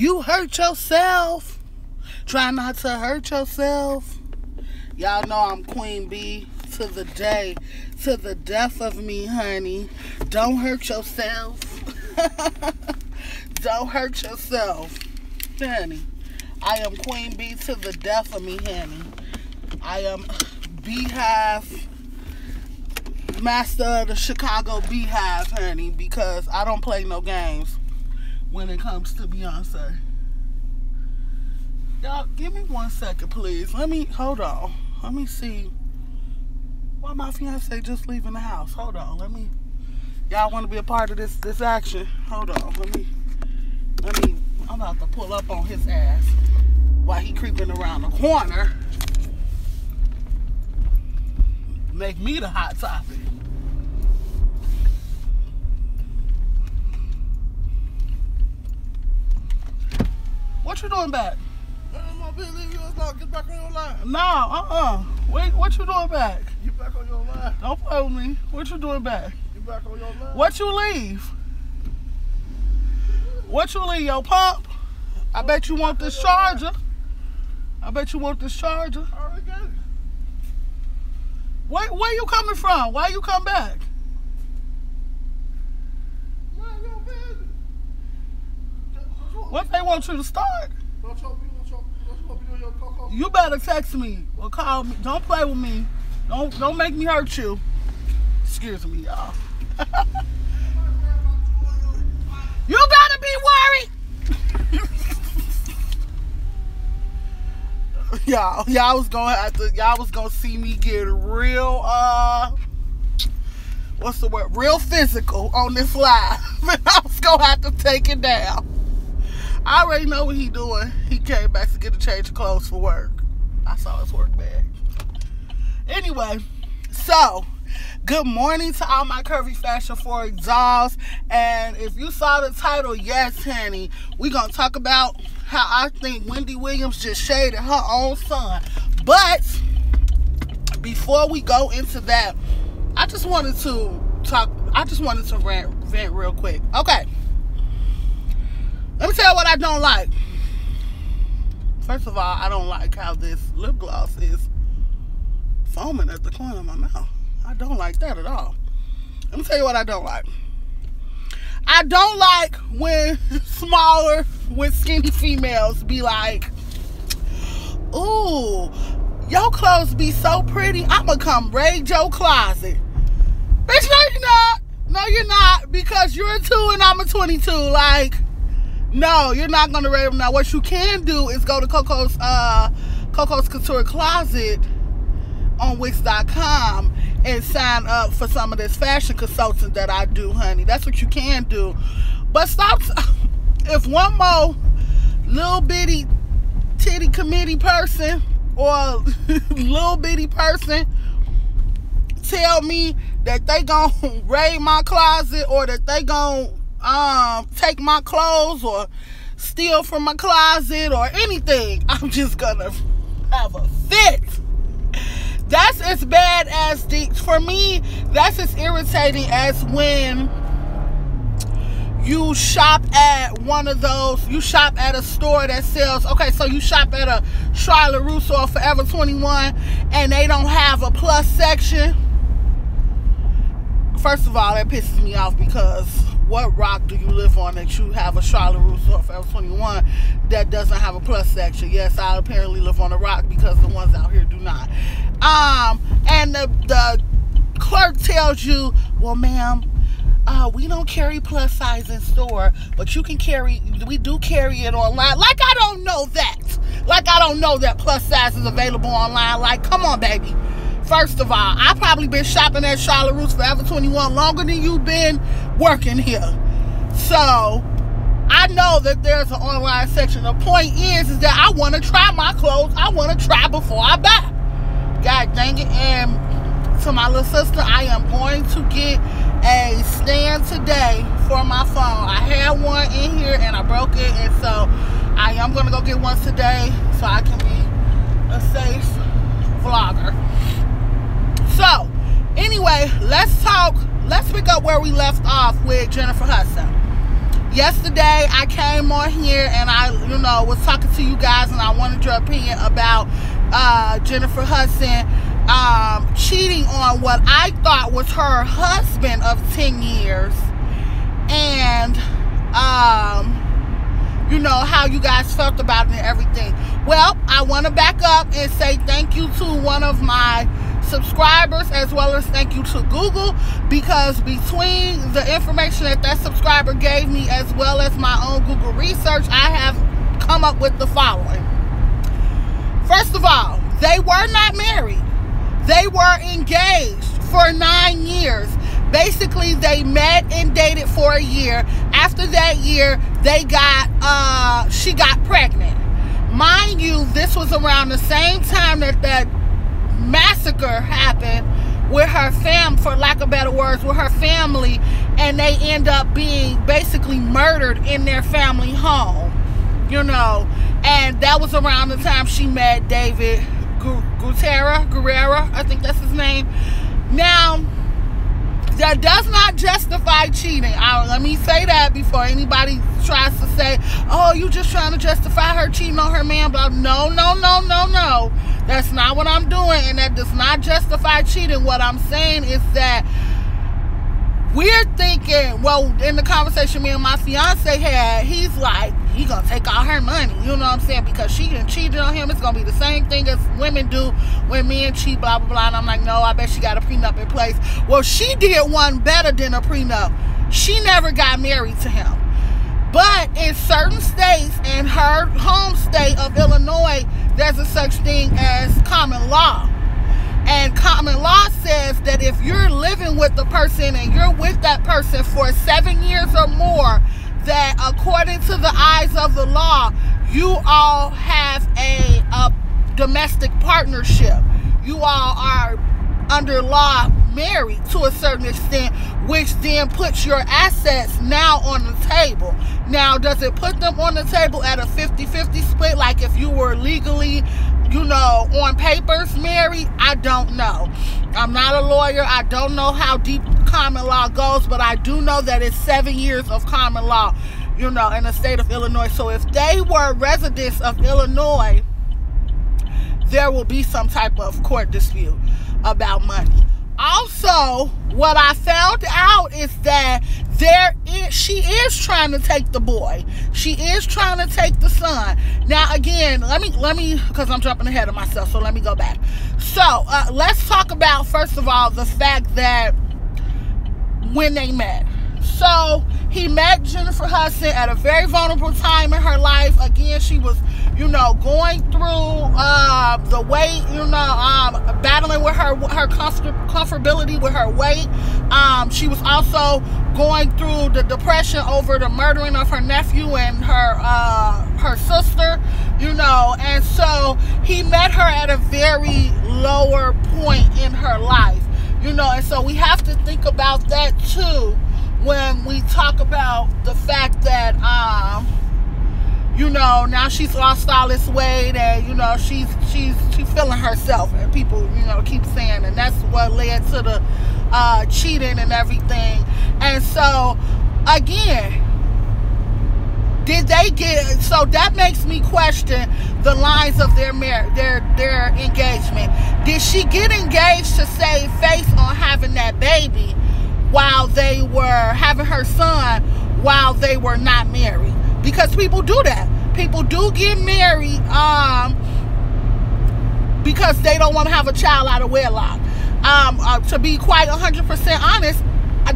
You hurt yourself. Try not to hurt yourself. Y'all know I'm Queen Bee to the day, to the death of me, honey. Don't hurt yourself. Don't hurt yourself, honey. I am Queen Bee to the death of me, honey. I am Beehive, master of the Chicago Beehive, honey, because I don't play no games when it comes to Beyonce. Y'all, give me 1 second, please. Hold on. Let me see. Why my fiance just leaving the house? Hold on. Y'all want to be a part of this action? Hold on. I'm about to pull up on his ass while he creeping around the corner. Make me the hot topic. What you doing back? Get back on your line. No, Wait, what you doing back? Get back on your line. Don't play with me. What you doing back? Get back on your line. What you leave? What you leave, your pump? I bet you want this charger. I bet you want this charger. I already got it. Where you coming from? Why you come back? Man, your business. What they want you to start? Don't choke me doing your KoKo. You better text me or call me. Don't play with me. Don't make me hurt you. Excuse me, y'all. You better be worried. Y'all was gonna see me get real what's the word? Real physical on this live. I was gonna have to take it down. I already know what he doing. He came back to get a change of clothes for work. I saw his work bag. Anyway, so good morning to all my curvy fashion for dolls. And if you saw the title, yes, honey, we gonna talk about how I think Wendy Williams just shaded her own son. But before we go into that, I just wanted to vent real quick. Okay. Let me tell you what I don't like. First of all, I don't like how this lip gloss is foaming at the corner of my mouth. I don't like that at all. Let me tell you what I don't like. I don't like when skinny females be like, ooh, your clothes be so pretty, I'ma come raid your closet. Bitch, no you're not. No you're not, because you're a 2 and I'm a 22. Like, no, you're not gonna raid them. Now what you can do is go to KOKOS Couture Closet on Wix.com and sign up for some of this fashion consulting that I do, honey. That's what you can do. But stop. If one more little bitty titty committee person or little bitty person tell me that they gonna raid my closet or that they gonna take my clothes or steal from my closet or anything, I'm just gonna have a fit. That's as bad as for me, that's as irritating as when you shop at one of those, you shop at a store that sells, okay, so you shop at a Charlotte Russe or Forever 21 and they don't have a plus section. First of all, that pisses me off, because what rock do you live on that you have a Charlotte Russe or Forever 21 that doesn't have a plus section? Yes, I apparently live on a rock, because the ones out here do not. And the clerk tells you, well, ma'am, we don't carry plus size in store, but we do carry it online. Like, I don't know that. Like, I don't know that plus size is available online. Like, come on, baby. First of all, I probably been shopping at Charlotte Russe Forever 21 longer than you've been working here. So, I know that there's an online section. The point is that I want to try my clothes. I want to try before I buy. God dang it. And to my little sister, I am going to get a stand today for my phone. I had one in here and I broke it. And so, I am going to go get one today so I can be a safe vlogger. So, anyway, let's pick up where we left off with Jennifer Hudson. Yesterday, I came on here and I, was talking to you guys, and I wanted your opinion about Jennifer Hudson cheating on what I thought was her husband of 10 years. And, how you guys felt about it and everything. Well, I want to back up and say thank you to one of my subscribers, as well as thank you to Google, because between the information that subscriber gave me as well as my own Google research, I have come up with the following. First of all, they were not married. They were engaged for 9 years. Basically, they met and dated for a year. After that year, she got pregnant. Mind you, this was around the same time that massacre happened with her for lack of better words, with her family, and they end up being basically murdered in their family home, and that was around the time she met David Guerrera, I think that's his name. Now, that does not justify cheating. Let me say that before anybody tries to say, oh, you just trying to justify her cheating on her man. Blah. No. That's not what I'm doing, and that does not justify cheating. What I'm saying is that we're thinking, well, in the conversation me and my fiance had, he's like, he gonna take all her money, you know what I'm saying, because she done cheated on him. It's gonna be the same thing as women do when men cheat, blah, blah, blah. And I'm like, no, I bet she got a prenup in place. Well, she did one better than a prenup. She never got married to him. But in certain states, in her home state of Illinois, there's a such thing as common law. And common law says that if you're living with the person and you're with that person for 7 years or more, that according to the eyes of the law, you all have a domestic partnership. You all are under law married to a certain extent, which then puts your assets now on the table. Now, does it put them on the table at a 50-50 split, like if you were legally, on papers married? I don't know. I'm not a lawyer. I don't know how deep common law goes, but I do know that it's 7 years of common law, in the state of Illinois. So if they were residents of Illinois, there will be some type of court dispute about money. Also, what I found out is that she is trying to take the boy. She is trying to take the son. Now, again, let me, because I'm jumping ahead of myself, so let me go back. So, let's talk about, first of all, the fact that when they met. So, he met Jennifer Hudson at a very vulnerable time in her life. Again, she was, going through the weight, battling with her comfortability with her weight. She was also going through the depression over the murdering of her nephew and her sister, and so he met her at a very lower point in her life, and so we have to think about that too when we talk about the fact that now she's lost all this weight, and she's feeling herself, and people keep saying, and that's what led to the cheating and everything. And so again, so that makes me question the lines of their engagement. Did she get engaged to save face on having that baby while they were having her son, while they were not married? Because people do that. People do get married because they don't want to have a child out of wedlock. To be quite 100% honest,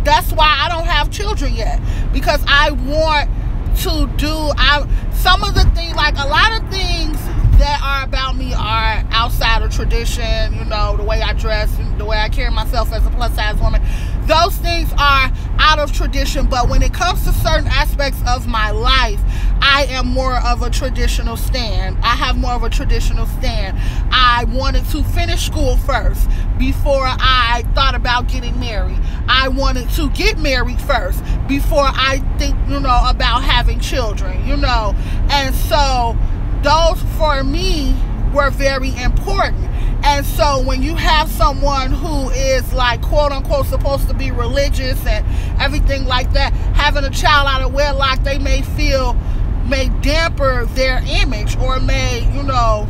that's why I don't have children yet, because I want to do some of the things, like a lot of things that are about me are outside of tradition, the way I dress, the way I carry myself as a plus size woman. Those things are out of tradition, but when it comes to certain aspects of my life, I am more of a traditional stand. I have more of a traditional stand. I wanted to finish school first before I thought about getting married. I wanted to get married first before I think, about having children, and so those for me were very important. And so when you have someone who is like quote unquote supposed to be religious and everything like that, having a child out of wedlock, they may damper their image, or may, you know,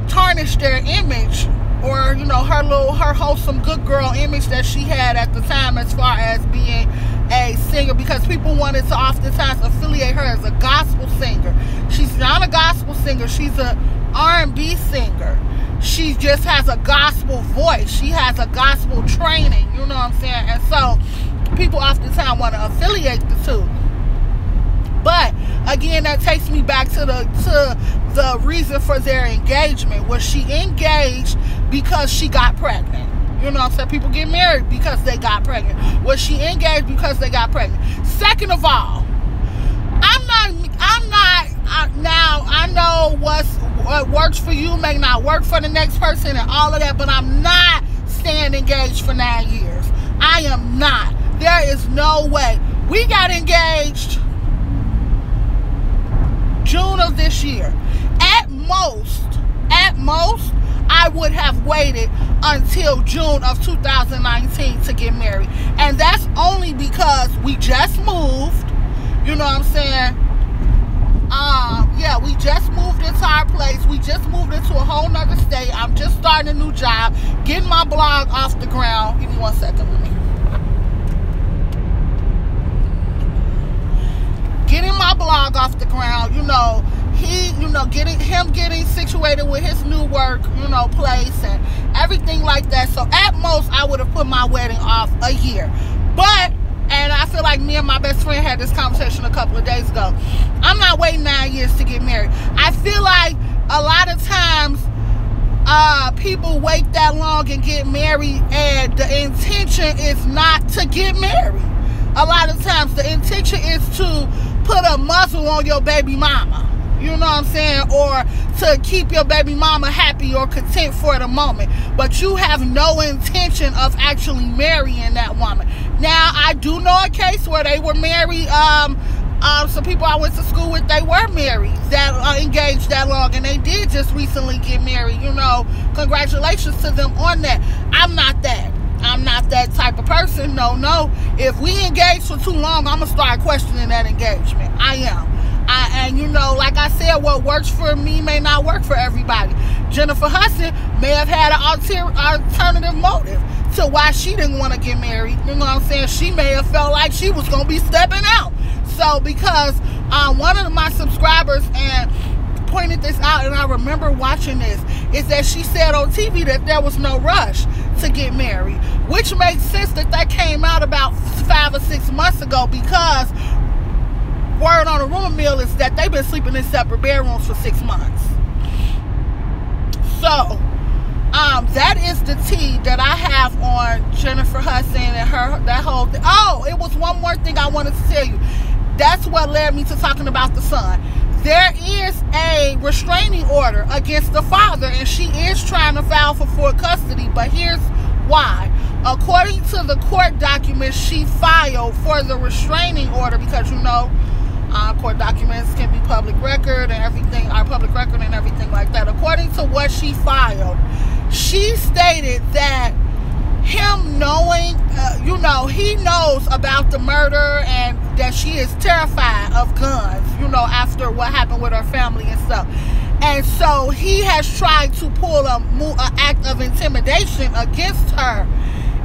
tarnish their image, or, you know, her wholesome good girl image that she had at the time as far as being a singer, because people wanted to oftentimes affiliate her as a gospel singer. She's not a gospel singer. She's a R&B singer. She just has a gospel voice. She has a gospel training, you know what I'm saying? And so people oftentimes want to affiliate the two. But again, that takes me back to the reason for their engagement. Was she engaged because she got pregnant? You know what I'm saying? People get married because they got pregnant. Was she engaged because they got pregnant? Second of all, now I know what works for you may not work for the next person and all of that, but I'm not staying engaged for 9 years. I am not. There is no way. We got engaged June of this year. At most, I would have waited until June of 2019 to get married. And that's only because we just moved. You know what I'm saying? Yeah, we just moved into our place. We just moved into a whole nother state. I'm just starting a new job, getting my blog off the ground. Give me 1 second with me. Getting my blog off the ground, you know, getting situated with his new work, you know, place and everything like that. So at most, I would have put my wedding off a year. But, and I feel like me and my best friend had this conversation a couple of days ago, I'm not waiting 9 years to get married. I feel like a lot of times people wait that long and get married, and the intention is not to get married. A lot of times the intention is to put a muzzle on your baby mama. You know what I'm saying? Or to keep your baby mama happy or content for the moment. But you have no intention of actually marrying that woman. Now, I do know a case where they were married. Some people I went to school with, they were married, that engaged that long, and they did just recently get married. You know, congratulations to them on that. I'm not that. I'm not that type of person. No. If we engage for too long, I'm going to start questioning that engagement. I am. And, you know, like I said, what works for me may not work for everybody. Jennifer Hudson may have had an alternative motive to why she didn't want to get married. You know what I'm saying? She may have felt like she was going to be stepping out. So, because one of my subscribers and pointed this out, and I remember watching this, is that she said on TV that there was no rush to get married, which makes sense that came out about 5 or 6 months ago, because word on the rumor mill is that they've been sleeping in separate bedrooms for 6 months. So that is the tea that I have on Jennifer Hudson and that whole thing. Oh, it was one more thing I wanted to tell you. That's what led me to talking about the son. There is a restraining order against the father, and she is trying to file for full custody, but here's why. According to the court documents she filed for the restraining order, because, you know, court documents can be public record and everything, public record and everything like that. According to what she filed, she stated that him knowing, you know, he knows about the murder and that she is terrified of guns, you know, after what happened with her family and stuff. And so he has tried to pull an act of intimidation against her.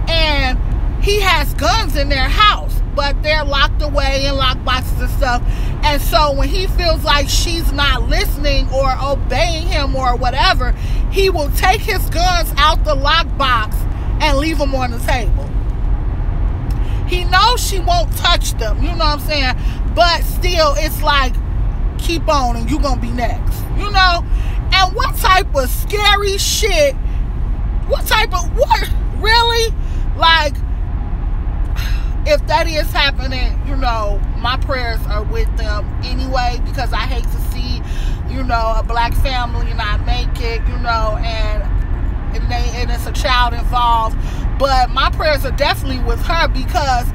And he has guns in their house, but they're locked away in lock boxes and stuff. And so when he feels like she's not listening or obeying him or whatever, he will take his guns out the lockbox and leave them on the table. He knows she won't touch them, you know what I'm saying? But still, it's like, keep on and you're going to be next, you know? And what type of scary shit, what, really? Like, if that is happening, you know, my prayers are with them anyway, because I hate to see, you know, a black family not make it, you know, and it's a child involved. But my prayers are definitely with her, because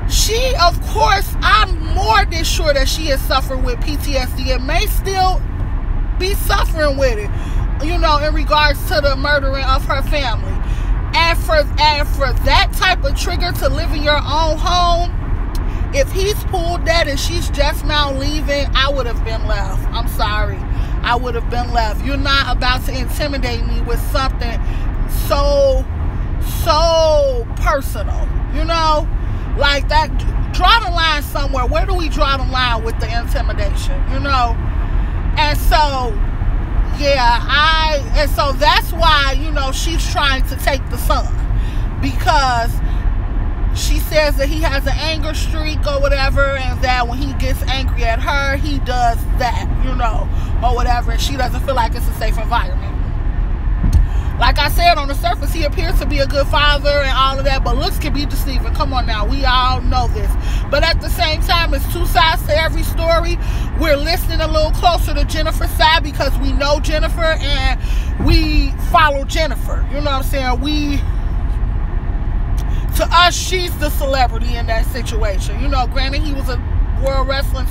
she, of course, I'm more than sure that she is suffering with PTSD and may still be suffering with it. you know, in regards to the murdering of her family. And for that type of trigger to live in your own home, if he's pulled that and she's just now leaving, I would have been left. I'm sorry. I would have been left. You're not about to intimidate me with something so personal, you know? Like that. Draw the line somewhere. Where do we draw the line with the intimidation, you know? And so, yeah, and so that's why, you know, she's trying to take the son, because she says that he has an anger streak or whatever, and that when he gets angry at her, he does that, you know, or whatever, and she doesn't feel like it's a safe environment. Like I said, on the surface, he appears to be a good father and all of that, but looks can be deceiving. Come on now, we all know this. But at the same time, it's two sides to every story. We're listening a little closer to Jennifer's side because we know Jennifer and we follow Jennifer. You know what I'm saying? To us, she's the celebrity in that situation. You know, granted, he was a world wrestling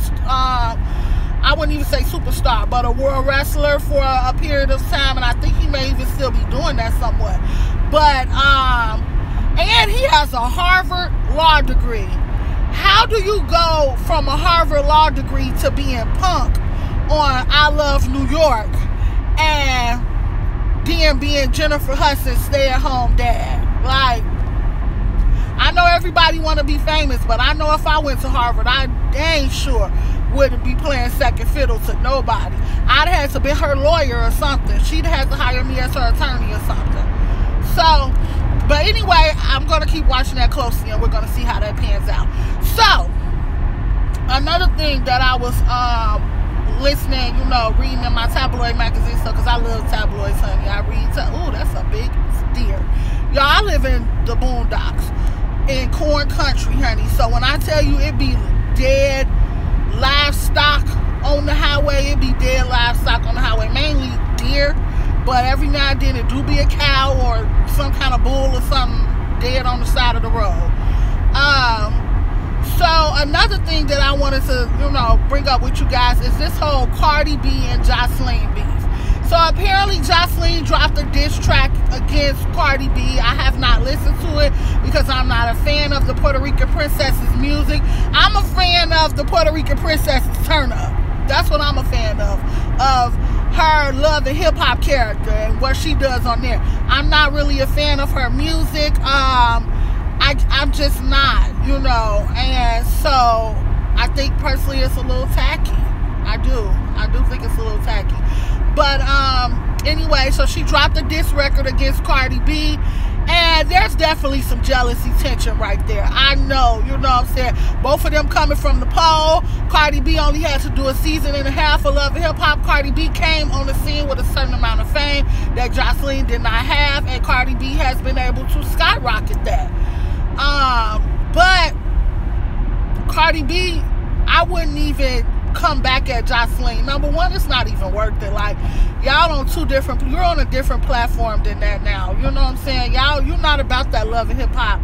I wouldn't even say superstar, but a world wrestler for a period of time, and I think he may even still be doing that somewhat. But, and he has a Harvard law degree. How do you go from a Harvard law degree to being punk on I Love New York and then being Jennifer Hudson's stay-at-home dad? Like, I know everybody want to be famous, but I know if I went to Harvard, I ain't sure wouldn't be playing second fiddle to nobody. I'd have to be her lawyer or something. She'd have to hire me as her attorney or something. So, but anyway, I'm going to keep watching that closely, and we're going to see how that pans out. So, another thing that I was listening, you know, reading in my tabloid magazine stuff, because I love tabloids, honey. I read, ooh, that's a big deer. Y'all, I live in the boondocks, in corn country, honey. So when I tell you it be dead livestock on the highway, it be dead livestock on the highway, mainly deer, but every now and then it do be a cow or some kind of bull or something dead on the side of the road. So another thing that I wanted to, you know, bring up with you guys is this whole Cardi B and Jocelyn beef. So apparently Jocelyn dropped a diss track against Cardi B. I have not listened to it because I'm not a fan of the Puerto Rican Princess's music. I'm a fan of the Puerto Rican Princess's turn up. That's what I'm a fan of her love and hip hop character and what she does on there. I'm not really a fan of her music. I'm just not, you know, and so I think personally it's a little tacky. I do think it's a little tacky. But anyway, so she dropped a diss record against Cardi B, and there's definitely some jealousy tension right there. I know, you know what I'm saying? Both of them coming from the pole. Cardi B only had to do a season and a half of Love and Hip Hop. Cardi B came on the scene with a certain amount of fame that Jocelyn did not have, and Cardi B has been able to skyrocket that. But Cardi B, I wouldn't even come back at Jocelyn. Number one, it's not even worth it. Like, y'all on you're on a different platform than that now. You know what I'm saying? You're not about that Love and Hip Hop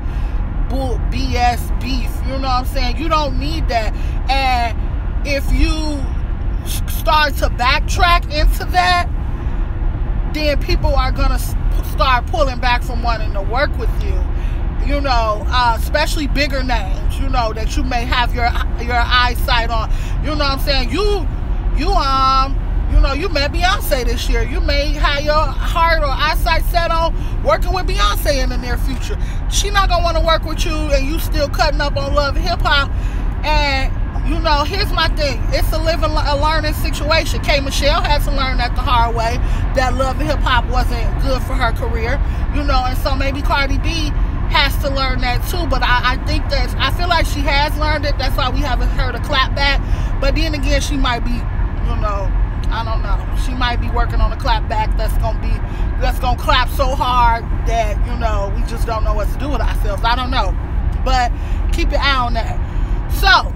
bull BS beef. You know what I'm saying? You don't need that. And if you start to backtrack into that, then people are gonna start pulling back from wanting to work with you. You know, especially bigger names, you know, that you may have your eyesight on. You know what I'm saying? You know, you met Beyonce this year. You may have your heart or eyesight set on working with Beyonce in the near future. She not gonna want to work with you, and you still cutting up on Love and Hip Hop. And you know, here's my thing: it's a learning situation. K. Michelle had to learn that the hard way, that Love and Hip Hop wasn't good for her career. You know, and so maybe Cardi B has to learn that too, but I feel like she has learned it. That's why we haven't heard a clap back. But then again, she might be, you know, I don't know, she might be working on a clap back that's gonna clap so hard that, you know, we just don't know what to do with ourselves. I don't know, but keep your eye on that. So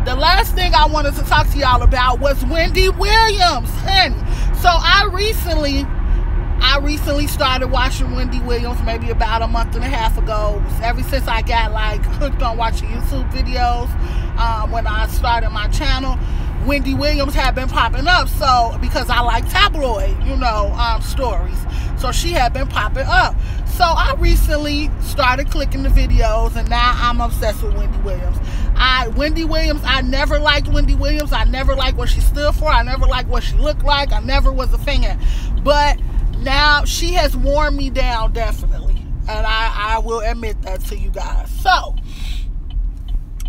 the last thing I wanted to talk to y'all about was Wendy Williams, honey. So I recently started watching Wendy Williams maybe about a month and a half ago. Ever since I got like hooked on watching YouTube videos, when I started my channel, Wendy Williams had been popping up, so because I like tabloid, stories, so she had been popping up. So I recently started clicking the videos, and now I'm obsessed with Wendy Williams. I never liked Wendy Williams. I never liked what she stood for. I never liked what she looked like. I never was a fan. But now she has worn me down, definitely. And I will admit that to you guys. So,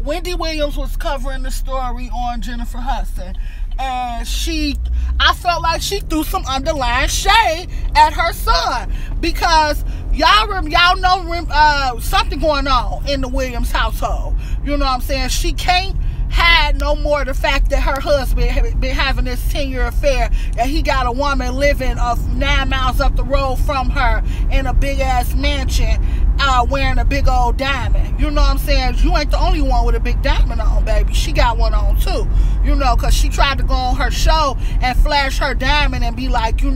Wendy Williams was covering the story on Jennifer Hudson. And I felt like she threw some underlying shade at her son. Because y'all know something going on in the Williams household. You know what I'm saying? She can't hide no more the fact that her husband had been having this 10-year affair, and he got a woman living 9 miles up the road from her in a big ass mansion, wearing a big old diamond. You know what I'm saying? You ain't the only one with a big diamond on, baby. She got one on too. Because she tried to go on her show and flash her diamond and be like, you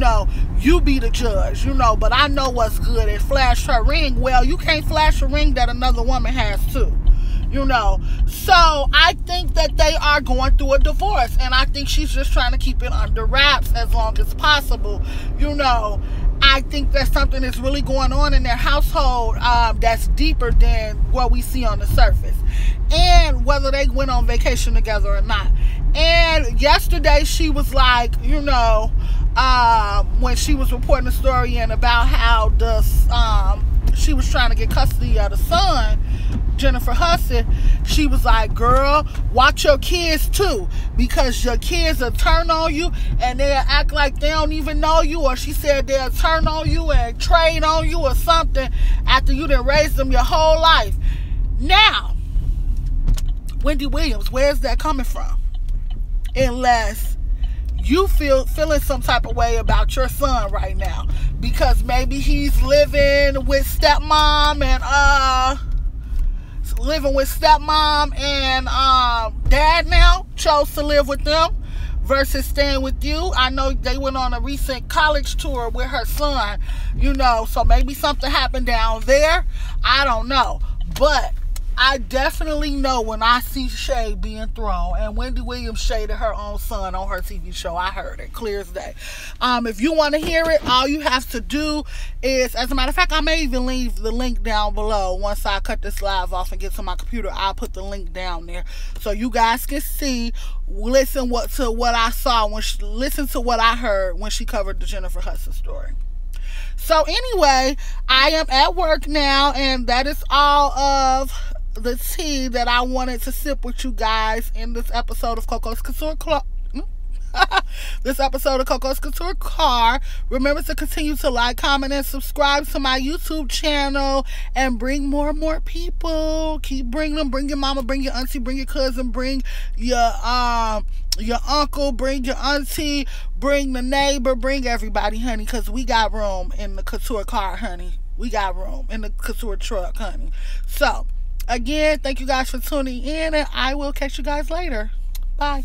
be the judge, but I know what's good, and flash her ring. Well, you can't flash a ring that another woman has too. So I think that they are going through a divorce, and I think she's just trying to keep it under wraps as long as possible. I think that something is really going on in their household that's deeper than what we see on the surface, and whether they went on vacation together or not. And yesterday she was like, when she was reporting the story and about how she was trying to get custody of the son, Jennifer Hudson, she was like, girl, watch your kids too, because your kids will turn on you and they'll act like they don't even know you, or she said they'll turn on you and trade on you or something after you done raised them your whole life. Now, Wendy Williams, where's that coming from? Unless you feeling some type of way about your son right now, because maybe he's living with stepmom and dad now chose to live with them versus staying with you. I know they went on a recent college tour with her son, so maybe something happened down there. I don't know, but I definitely know when I see shade being thrown, and Wendy Williams shaded her own son on her TV show. I heard it clear as day. If you want to hear it, all you have to do is, as a matter of fact, I may even leave the link down below. Once I cut this live off and get to my computer, I'll put the link down there so you guys can see, listen to what I saw, listen to what I heard when she covered the Jennifer Hudson story. So anyway, I am at work now, and that is all of the tea that I wanted to sip with you guys in this episode of KOKOS KOUTURE Couture. Remember to continue to like, comment, and subscribe to my YouTube channel, and bring more and more people. Keep bringing them. Bring your mama, bring your auntie, bring your cousin, bring your uncle, bring your auntie, bring the neighbor, bring everybody, honey, because we got room in the couture car, honey. We got room in the couture truck, honey. So again, thank you guys for tuning in, and I will catch you guys later. Bye.